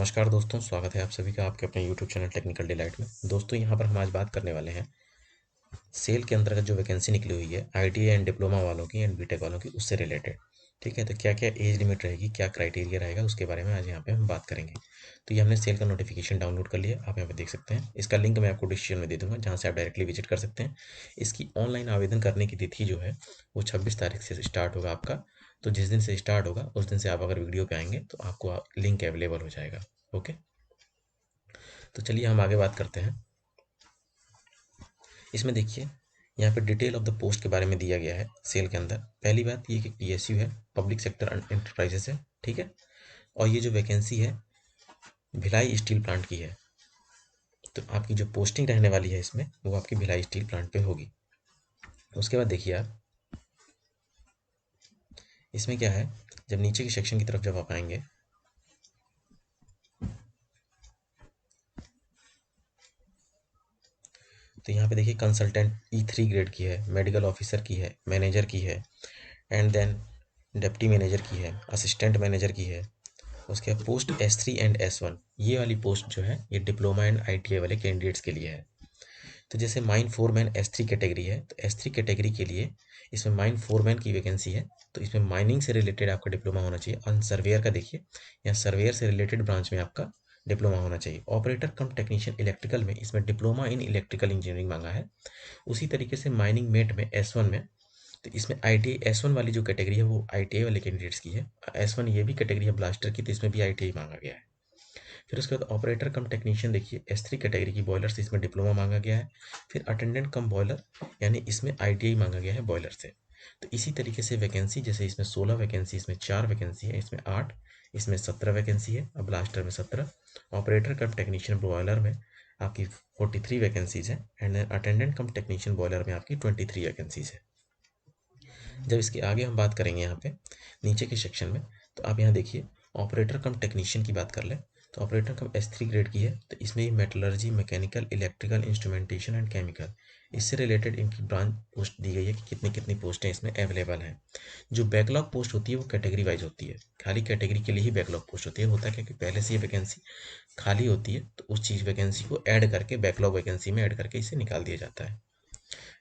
नमस्कार दोस्तों, स्वागत है आप सभी का आपके अपने यूट्यूब चैनल टेक्निकल डिलाइट में। दोस्तों यहाँ पर हम आज बात करने वाले हैं सेल के अंतर्गत जो वैकेंसी निकली हुई है आईटीआई एंड डिप्लोमा वालों की एंड बीटेक वालों की, उससे रिलेटेड। ठीक है, तो क्या क्या एज लिमिट रहेगी, क्या क्राइटेरिया रहेगा, उसके बारे में आज यहाँ पे हम बात करेंगे। तो ये हमने सेल का नोटिफिकेशन डाउनलोड कर लिया, आप यहाँ पे देख सकते हैं। इसका लिंक मैं आपको डिस्क्रिप्शन में दे दूंगा, जहाँ से आप डायरेक्टली विजिट कर सकते हैं। इसकी ऑनलाइन आवेदन करने की तिथि जो है वो 26 तारीख से स्टार्ट होगा आपका। तो जिस दिन से स्टार्ट होगा उस दिन से आप अगर वीडियो पे आएंगे तो आपको लिंक अवेलेबल हो जाएगा। ओके, तो चलिए हम आगे बात करते हैं। इसमें देखिए यहाँ पे डिटेल ऑफ द पोस्ट के बारे में दिया गया है सेल के अंदर। पहली बात ये कि पीएसयू है, पब्लिक सेक्टर एंटरप्राइजेस है। ठीक है, और ये जो वैकेंसी है भिलाई स्टील प्लांट की है। तो आपकी जो पोस्टिंग रहने वाली है इसमें वो आपकी भिलाई स्टील प्लांट पे होगी। उसके बाद देखिए आप इसमें क्या है, जब नीचे के सेक्शन की तरफ जब आप आएंगे तो यहाँ पे देखिए कंसल्टेंट E3 ग्रेड की है, मेडिकल ऑफिसर की है, मैनेजर की है, एंड देन डिप्टी मैनेजर की है, असिस्टेंट मैनेजर की है। उसके बाद पोस्ट S3 एंड S1, ये वाली पोस्ट जो है ये डिप्लोमा एंड आईटीआई वाले कैंडिडेट्स के लिए है। तो जैसे माइन फोरमैन S3 कैटेगरी है, तो S3 कैटेगरी के लिए इसमें माइन फोरमैन की वैकेंसी है। तो इसमें माइनिंग से रिलेटेड आपका डिप्लोमा होना चाहिए। और सर्वेयर का देखिए, यहाँ सर्वेयर से रिलेटेड ब्रांच में आपका डिप्लोमा होना चाहिए। ऑपरेटर कम टेक्नीशियन इलेक्ट्रिकल में इसमें डिप्लोमा इन इलेक्ट्रिकल इंजीनियरिंग मांगा है। उसी तरीके से माइनिंग मेट में S1 में, तो इसमें आईटीआई S1 वाली जो कैटेगरी है वो आईटीआई वाले कैंडिडेट्स की है। S1 ये भी कैटेगरी है ब्लास्टर की, तो इसमें भी आईटीआई मांगा गया है। फिर उसके बाद ऑपरेटर कम टेक्नीशियन देखिए S3 कैटेगरी की बॉयलर से इसमें डिप्लोमा मांगा गया है। फिर अटेंडेंट कम बॉयलर, यानी इसमें आईटीआई मांगा गया है बॉयलर से। तो इसी तरीके से वैकेंसी, जैसे इसमें 16 वैकेंसी, इसमें 4 वैकेंसी है, इसमें 8, इसमें 17 वैकेंसी है, और ब्लास्टर में 17। ऑपरेटर कम टेक्नीशियन बॉयलर में आपकी 43 वैकेंसीज है, and attendant come technician boiler में आपकी 23 वैकेंसीज है। जब इसके आगे हम बात करेंगे यहाँ पे नीचे के सेक्शन में, तो आप यहाँ देखिए ऑपरेटर कम टेक्नीशियन की बात कर लें। तो ऑपरेटर कम S3 ग्रेड की है, तो इसमें metallurgy, mechanical, electrical, instrumentation and chemical, इससे रिलेटेड इनकी ब्रांच पोस्ट दी गई है कि कितनी कितनी पोस्टें इसमें अवेलेबल हैं। जो बैकलॉग पोस्ट होती है वो कैटेगरी वाइज होती है, खाली कैटेगरी के लिए ही बैकलॉग पोस्ट होती है। होता है क्योंकि पहले से ये वैकेंसी खाली होती है, तो उस चीज़ वैकेंसी को ऐड करके बैकलॉग वैकेंसी में ऐड करके इसे निकाल दिया जाता है।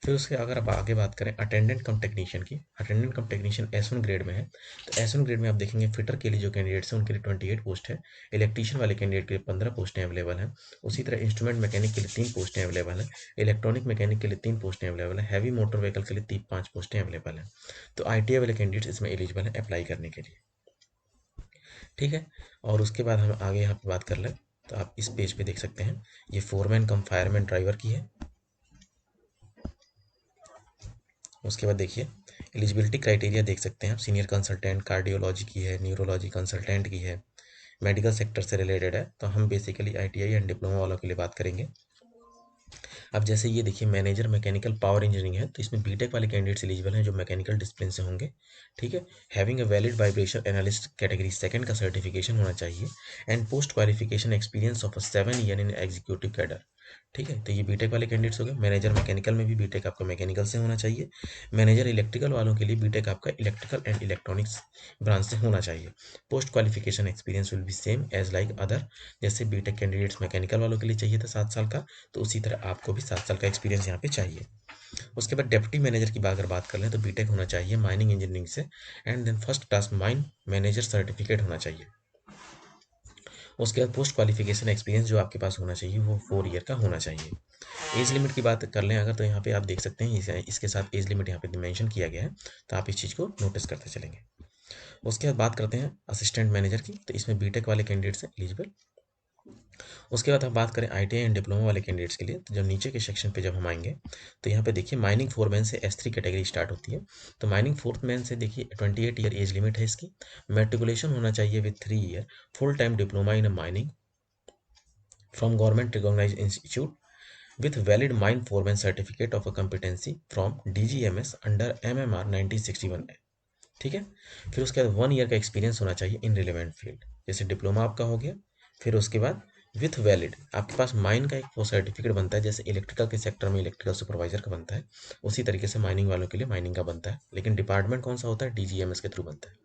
फिर उसके अगर आप आगे बात करें अटेंडेंट कम टेक्नीशियन की, अटेंडेंट कम टेक्नीशियन S1 ग्रेड में है। तो S1 ग्रेड में आप देखेंगे फिटर के लिए जो कैंडिडेट्स हैं उनके लिए 28 पोस्ट है। इलेक्ट्रीशियन वाले कैंडिडेट के लिए 15 पोस्टें अवेलेबल हैं। उसी तरह इंस्ट्रूमेंट मैकेनिक के लिए 3 पोस्टें अवेलेबल हैं। इलेक्ट्रॉनिक मैकेनिक के लिए 3 पोस्टें अवेलेबल हैं। हैवी मोटर व्हीकल के लिए 5 पोस्टें अवेलेबल हैं। तो आईटीआई वाले कैंडिडेट्स इसमें एलिजिबल हैं अप्लाई करने के लिए। ठीक है, और उसके बाद हम आगे यहाँ पे बात कर लें तो आप इस पेज पे देख सकते हैं ये फोरमैन कम फायरमैन ड्राइवर की है। उसके बाद देखिए एलिजिबिलिटी क्राइटेरिया देख सकते हैं आप, सीनियर कंसल्टेंट कार्डियोलॉजी की है, न्यूरोलॉजी कंसल्टेंट की है, मेडिकल सेक्टर से रिलेटेड है। तो हम बेसिकली आईटीआई एंड डिप्लोमा वालों के लिए बात करेंगे। अब जैसे ये देखिए मैनेजर मैकेनिकल पावर इंजीनियरिंग है, तो इसमें बीटेक वाले कैंडिडेट्स एलिजिबल हैं जो मैकेनिकल डिसिप्लिन से होंगे। ठीक है, having a valid vibration analyst category second का सर्टिफिकेशन होना चाहिए, and post qualification experience of 7 year in executive cadre. ठीक है, तो ये बीटेक वाले कैंडिडेट्स हो गए। मैनेजर मैकेनिकल में भी बीटेक आपका मैकेनिकल से होना चाहिए। मैनेजर इलेक्ट्रिकल वालों के लिए बीटेक आपका इलेक्ट्रिकल एंड इलेक्ट्रॉनिक्स ब्रांच से होना चाहिए। Post qualification experience will be same as like other, जैसे बीटेक कैंडिडेट्स मैकेनिकल वालों के लिए चाहिए था 7 साल का, तो उसी तरह आपको भी 7 साल का एक्सपीरियंस यहाँ पे चाहिए। उसके बाद डिप्टी मैनेजर की अगर बात कर लें तो बीटेक होना चाहिए माइनिंग इंजीनियरिंग से, and then first class mine manager certificate होना चाहिए। उसके बाद पोस्ट क्वालिफिकेशन एक्सपीरियंस जो आपके पास होना चाहिए वो 4 ईयर का होना चाहिए। एज लिमिट की बात कर लें अगर, तो यहाँ पे आप देख सकते हैं इसके साथ एज लिमिट यहाँ पे मेंशन किया गया है, तो आप इस चीज़ को नोटिस करते चलेंगे। उसके बाद बात करते हैं असिस्टेंट मैनेजर की, तो इसमें बीटेक वाले कैंडिडेट्स हैं एलिजिबल। उसके बाद हम बात करें आईटीआई एंड डिप्लोमा वाले कैंडिडेट्स के लिए, तो जब नीचे के सेक्शन पे जब हम आएंगे तो यहाँ पे देखिए माइनिंग फोरमैन से S3 कैटेगरी स्टार्ट होती है। तो माइनिंग फोरमैन से देखिए 28 ईयर एज लिमिट है इसकी। मेट्रिकुलेशन होना चाहिए with 3 year full time diploma in mining from government recognise institute with valid mine foreman certificate of a competency from DGMS under MMR 1961A। ठीक है, फिर उसके बाद 1 ईयर का एक्सपीरियंस होना चाहिए इन रिलेवेंट फील्ड, जैसे डिप्लोमा आपका हो गया। फिर उसके बाद विथ वैलिड आपके पास माइन का एक वो सर्टिफिकेट बनता है, जैसे इलेक्ट्रिकल के सेक्टर में इलेक्ट्रिकल सुपरवाइजर का बनता है, उसी तरीके से माइनिंग वालों के लिए माइनिंग का बनता है, लेकिन डिपार्टमेंट कौन सा होता है, DGMS के थ्रू बनता है।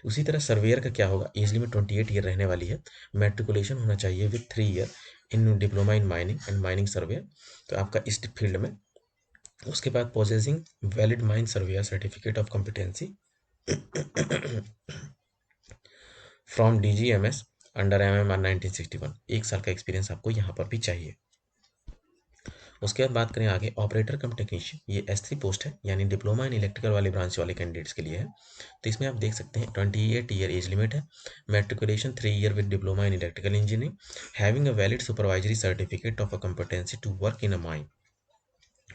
उसी तरह सर्वेयर का क्या होगा, एज लिमिट 28 ईयर रहने वाली है, मैट्रिकुलेशन होना चाहिए with 3 year in diploma in mining and mining surveyor, तो आपका इस फील्ड में। उसके बाद possessing valid mine surveyor certificate of competency from DGMS under MMR 1961, 1 साल का एक्सपीरियंस आपको यहाँ पर भी चाहिए। उसके बाद बात करें आगे ऑपरेटर कम टेक्नीशियन, ये S3 पोस्ट है, यानी डिप्लोमा इन इलेक्ट्रिकल वाले ब्रांच वाले कैंडिडेट्स के लिए है। तो इसमें आप देख सकते हैं 28 ईयर एज लिमिट है, matriculation 3 year with diploma in electrical engineering, having a valid supervisory certificate of a competency to work in a mine,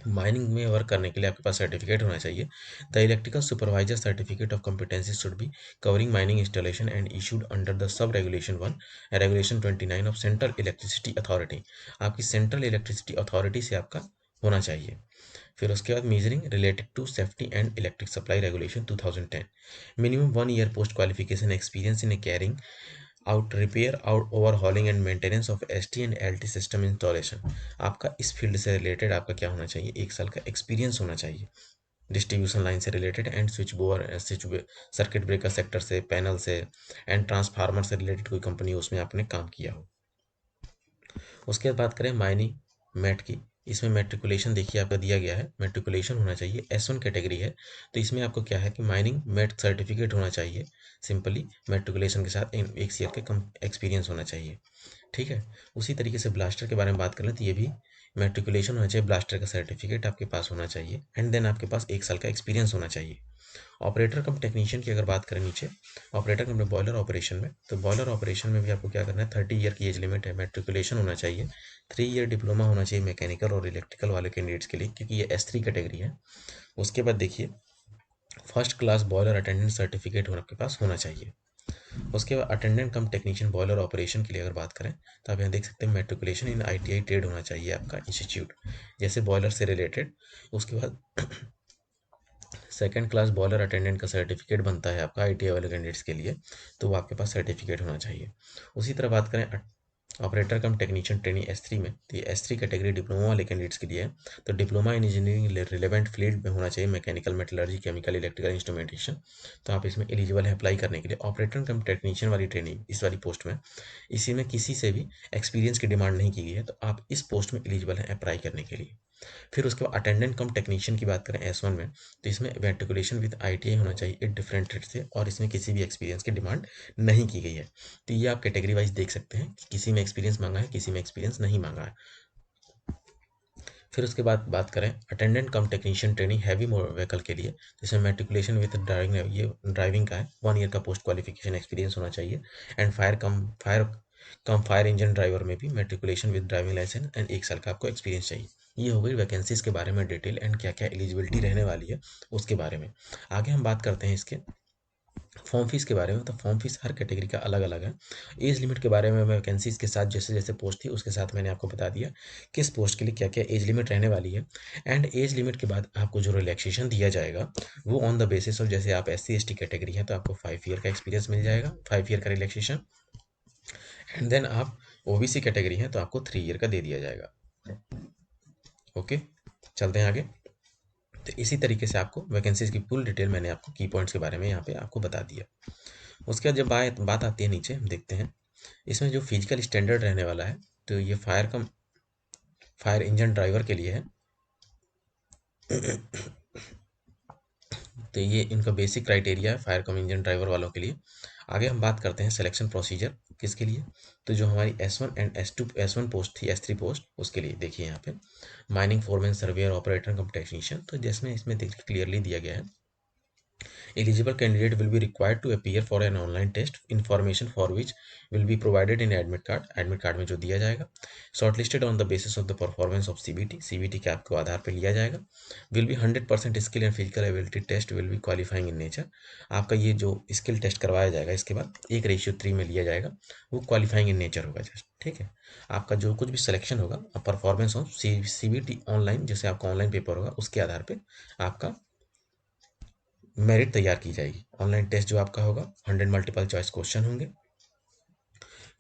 mining में वर्क करने के लिए आपके पास सर्टिफिकेट होना चाहिए। The electrical supervisor certificate of competency should be covering mining installation and issued under the sub regulation 1 regulation 29 of central electricity authority, आपकी central electricity authority से आपका होना चाहिए। फिर उसके बाद measuring related to safety and electric supply regulation 2010, minimum 1 year post qualification experience in carrying out repair out overhauling and maintenance of ST and LT system installation, आपका इस फील्ड से रिलेटेड आपका क्या होना चाहिए, 1 साल का एक्सपीरियंस होना चाहिए, डिस्ट्रीब्यूशन लाइन से related and switch circuit breaker sector से, पैनल से एंड ट्रांसफार्मर से रिलेटेड कोई कंपनी उसमें आपने काम किया हो। उसके बाद बात करें माइनिंग मैट की, इसमें मैट्रिकुलेशन देखिए आपका दिया गया है, मैट्रिकुलेशन होना चाहिए S1 कैटेगरी है, तो इसमें आपको क्या है कि माइनिंग मैट सर्टिफिकेट होना चाहिए, सिंपली मैट्रिकुलेशन के साथ 1 ईयर के कम एक्सपीरियंस होना चाहिए, ठीक है। उसी तरीके से ब्लास्टर के बारे में बात कर लें तो ये भी मैट्रिकुलेशन होना चाहिए, ब्लास्टर का सर्टिफिकेट आपके पास होना चाहिए एंड देन आपके पास 1 साल का एक्सपीरियंस होना चाहिए। ऑपरेटर कम टेक्नीशियन की अगर बात करें नीचे, ऑपरेटर कम बॉयलर ऑपरेशन में, तो बॉयलर ऑपरेशन में भी आपको क्या करना है, 30 ईयर की एज लिमिट है, मैट्रिकुलेशन होना चाहिए, 3 ईयर डिप्लोमा होना चाहिए मैकेनिकल और इलेक्ट्रिकल वाले कैंडिडेट्स के लिए, क्योंकि ये S3 कैटेगरी है। उसके बाद देखिए first class boiler attendant certificate आपके पास होना चाहिए। उसके बाद अटेंडेंट कम टेक्नीशियन बॉयलर ऑपरेशन के लिए अगर बात करें तो आप यहाँ देख सकते हैं मैट्रिकुलेशन इन ITI ट्रेड होना चाहिए आपका इंस्टीट्यूट, जैसे बॉयलर से रिलेटेड। उसके बाद सेकंड क्लास बॉयलर अटेंडेंट का सर्टिफिकेट बनता है आपका ITI वाले कैंडिडेट्स के लिए, तो वो आपके पास सर्टिफिकेट होना चाहिए। उसी तरह बात करें ऑपरेटर कम टेक्नीशियन ट्रेनिंग S3 में, तो ये S3 कैटेगरी डिप्लोमा वाले कैंडिडेट्स के लिए है, तो diploma in engineering relevant field में होना चाहिए, mechanical, metallurgy, chemical, electrical, instrumentation, तो आप इसमें एलिजिबल है अप्लाई करने के लिए। ऑपरेटर कम टेक्नीशियन वाली ट्रेनिंग इस वाली पोस्ट में, इसी में किसी से भी एक्सपीरियंस की डिमांड नहीं की गई है, तो आप इस पोस्ट में एलिजिबल हैं अप्लाई करने के लिए। फिर उसके बाद अटेंडेंट कम टेक्नीशियन की बात करें S1 में, तो इसमें मैट्रिकुलेशन विद ITI होना चाहिए एक डिफरेंट ट्रेड से, और इसमें किसी भी एक्सपीरियंस की डिमांड नहीं की गई है। तो ये आप कैटेगरी वाइज देख सकते हैं कि किसी में एक्सपीरियंस मांगा है, किसी में एक्सपीरियंस नहीं मांगा है। फिर उसके बाद बात करें अटेंडेंट कम टेक्नीशियन ट्रेनिंग हैवी व्हीकल के लिए, जिसमें मैट्रिकुलेशन विद ड्राइविंग, ये ड्राइविंग का है, 1 ईयर का पोस्ट क्वालिफिकेशन एक्सपीरियंस होना चाहिए एंड फायर इंजन ड्राइवर में भी matriculation with driving licence and 1 साल का आपको एक्सपीरियंस चाहिए। ये हो गई वैकेंसीज के बारे में डिटेल एंड क्या क्या एलिजिबिलिटी रहने वाली है उसके बारे में। आगे हम बात करते हैं इसके फॉर्म फीस के बारे में, तो फॉर्म फीस हर कैटेगरी का अलग अलग है। एज लिमिट के बारे में वैकेंसीज के साथ जैसे जैसे पोस्ट थी उसके साथ मैंने आपको बता दिया किस पोस्ट के लिए क्या क्या एज लिमिट रहने वाली है। एंड एज लिमिट के बाद आपको जो रिलैक्सेशन दिया जाएगा वो ऑन द बेसिस ऑफ, जैसे आप SC ST कैटेगरी है तो आपको 5 ईयर का एक्सपीरियंस मिल जाएगा, 5 ईयर का रिलैक्सेशन, एंड देन आप OBC कैटेगरी है तो आपको 3 ईयर का दे दिया जाएगा। ओके, चलते हैं आगे। तो इसी तरीके से आपको वैकेंसीज की फुल डिटेल मैंने आपको की पॉइंट्स के बारे में यहाँ पे आपको बता दिया। उसके बाद जब बात आती है नीचे, हम देखते हैं इसमें जो फिजिकल स्टैंडर्ड रहने वाला है, तो ये फायर इंजन ड्राइवर के लिए है। तो ये इनका बेसिक क्राइटेरिया है फायर कम इंजन ड्राइवर वालों के लिए। आगे हम बात करते हैं सिलेक्शन प्रोसीजर किसके लिए, तो जो हमारी S1 एंड S1 पोस्ट थी, S3 पोस्ट, उसके लिए देखिए यहाँ पे माइनिंग फोरमैन, सर्वेयर, ऑपरेटर कम टेक्नीशियन, तो जिसमें इसमें देखिए क्लियरली दिया गया है eligible candidate will be required to appear for an online test, information for which will be provided in admit card में जो दिया जाएगा, shortlisted on the basis of the performance of CBT के आपको आधार पे लिया जाएगा, will be 100% skill and physical ability test will be qualifying in nature, आपका ये जो स्किल टेस्ट करवाया जाएगा इसके बाद 1:3 में लिया जाएगा, वो क्वालिफाइंग इन नेचर होगा जस्ट, ठीक है। आपका जो कुछ भी सिलेक्शन होगा परफॉर्मेंस ऑफ CBT ऑनलाइन, जैसे आपका ऑनलाइन पेपर होगा उसके आधार पे आपका मेरिट तैयार की जाएगी। ऑनलाइन टेस्ट जो आपका होगा 100 मल्टीपल चॉइस क्वेश्चन होंगे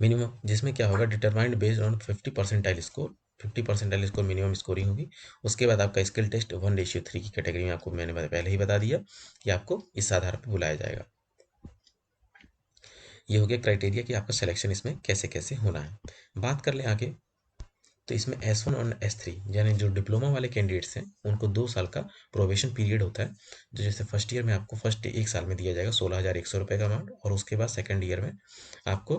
मिनिमम, जिसमें क्या होगा determined based on 50 percentile score minimum scoring होगी। उसके बाद आपका स्किल टेस्ट 1:3 की कैटेगरी में आपको मैंने पहले ही बता दिया कि आपको इस आधार पर बुलाया जाएगा। ये हो गया क्राइटेरिया कि आपका सिलेक्शन इसमें कैसे कैसे होना है। बात कर लें आगे, तो इसमें S1 और S3 यानी जो डिप्लोमा वाले कैंडिडेट्स हैं उनको 2 साल का प्रोबेशन पीरियड होता है। तो जैसे फर्स्ट ईयर में आपको फर्स्ट 1 साल में दिया जाएगा 16,100 रुपये का अमाउंट, और उसके बाद सेकंड ईयर में आपको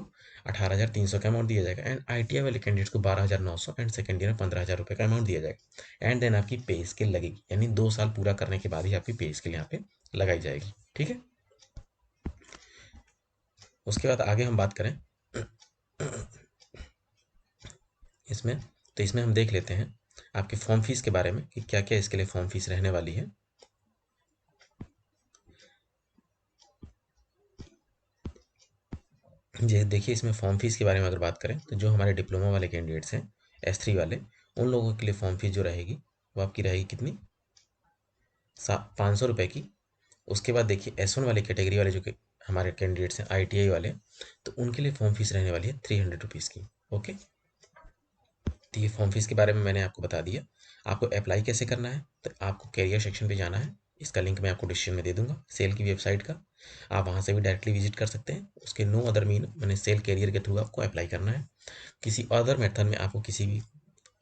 18,300 का अमाउंट दिया जाएगा। एंड ITI वाले कैंडिडेट्स को 12,900 एंड सेकंड ईयर में 15,000 रुपये का अमाउंट दिया जाएगा। एंड देन आपकी पे स्केल लगेगी, यानी 2 साल पूरा करने के बाद ही आपकी पे स्केल यहाँ पे लगाई जाएगी। ठीक है, उसके बाद आगे हम बात करें इसमें, तो इसमें हम देख लेते हैं आपके फॉर्म फीस के बारे में कि क्या क्या इसके लिए फॉर्म फीस रहने वाली है। ये देखिए, इसमें फॉर्म फीस के बारे में अगर बात करें तो जो हमारे डिप्लोमा वाले कैंडिडेट्स हैं S3 वाले, उन लोगों के लिए फॉर्म फीस जो रहेगी वो आपकी रहेगी कितनी, 500 रुपये की। उसके बाद देखिए S1 वाले कैटेगरी वाले जो कि हमारे कैंडिडेट्स हैं ITI वाले, तो उनके लिए फॉर्म फीस रहने वाली है 300 रुपीज़ की। ओके, तो ये फॉर्म फीस के बारे में मैंने आपको बता दिया। आपको अप्लाई कैसे करना है, तो आपको कैरियर सेक्शन पे जाना है, इसका लिंक मैं आपको डिस्क्रिप्शन में दे दूंगा, सेल की वेबसाइट का। आप वहाँ से भी डायरेक्टली विजिट कर सकते हैं। उसके नो अदर मीन मैंने सेल कैरियर के थ्रू आपको अप्लाई करना है। किसी अदर मेथड में आपको किसी भी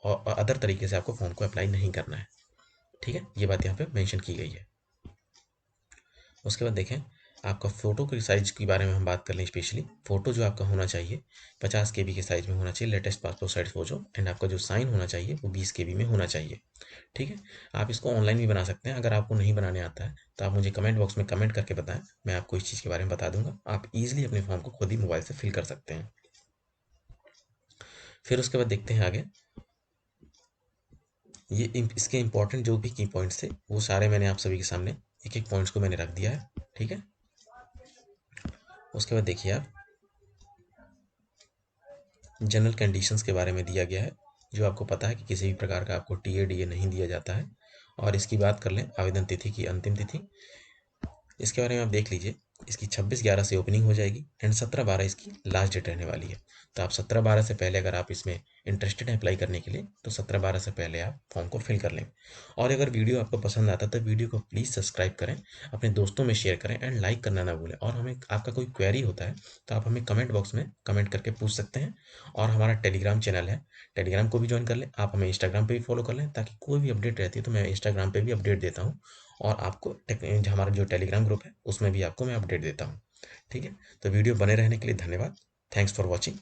अदर तरीके से आपको फॉर्म को अप्लाई नहीं करना है। ठीक है, ये बात यहाँ पे मेंशन की गई है। उसके बाद देखें, आपका फ़ोटो की साइज़ के बारे में हम बात कर लें। स्पेशली फ़ोटो जो आपका होना चाहिए 50 KB के साइज़ में होना चाहिए, latest passport size photo. And आपका जो साइन होना चाहिए वो 20 KB में होना चाहिए। ठीक है, आप इसको ऑनलाइन भी बना सकते हैं। अगर आपको नहीं बनाने आता है तो आप मुझे कमेंट बॉक्स में कमेंट करके बताएं, मैं आपको इस चीज़ के बारे में बता दूंगा। आप ईजिली अपने फॉर्म को खुद ही मोबाइल से फिल कर सकते हैं। फिर उसके बाद देखते हैं आगे, ये इसके इंपॉर्टेंट जो भी की पॉइंट्स थे वो सारे मैंने आप सभी के सामने एक एक पॉइंट्स को मैंने रख दिया है। ठीक है, उसके बाद देखिए आप, जनरल कंडीशंस के बारे में दिया गया है, जो आपको पता है कि किसी भी प्रकार का आपको TADA नहीं दिया जाता है। और इसकी बात कर लें, आवेदन तिथि की अंतिम तिथि, इसके बारे में आप देख लीजिए। इसकी 26/11 से ओपनिंग हो जाएगी एंड 17/12 इसकी लास्ट डेट रहने वाली है। तो आप 17/12 से पहले अगर आप इसमें इंटरेस्टेड हैं अप्लाई करने के लिए, तो 17/12 से पहले आप फॉर्म को फिल कर लें। और अगर वीडियो आपको पसंद आता है तो वीडियो को प्लीज़ सब्सक्राइब करें, अपने दोस्तों में शेयर करें एंड लाइक करना ना भूलें। और हमें आपका कोई क्वेरी होता है तो आप हमें कमेंट बॉक्स में कमेंट करके पूछ सकते हैं। और हमारा टेलीग्राम चैनल है, टेलीग्राम को भी ज्वाइन कर लें। आप हमें इंस्टाग्राम पे भी फॉलो कर लें, ताकि कोई भी अपडेट रहती है तो मैं इंस्टाग्राम पे भी अपडेट देता हूँ। और आपको हमारा जो टेलीग्राम ग्रुप है उसमें भी आपको मैं अपडेट देता हूँ। ठीक है, तो वीडियो बने रहने के लिए धन्यवाद। Thanks for watching.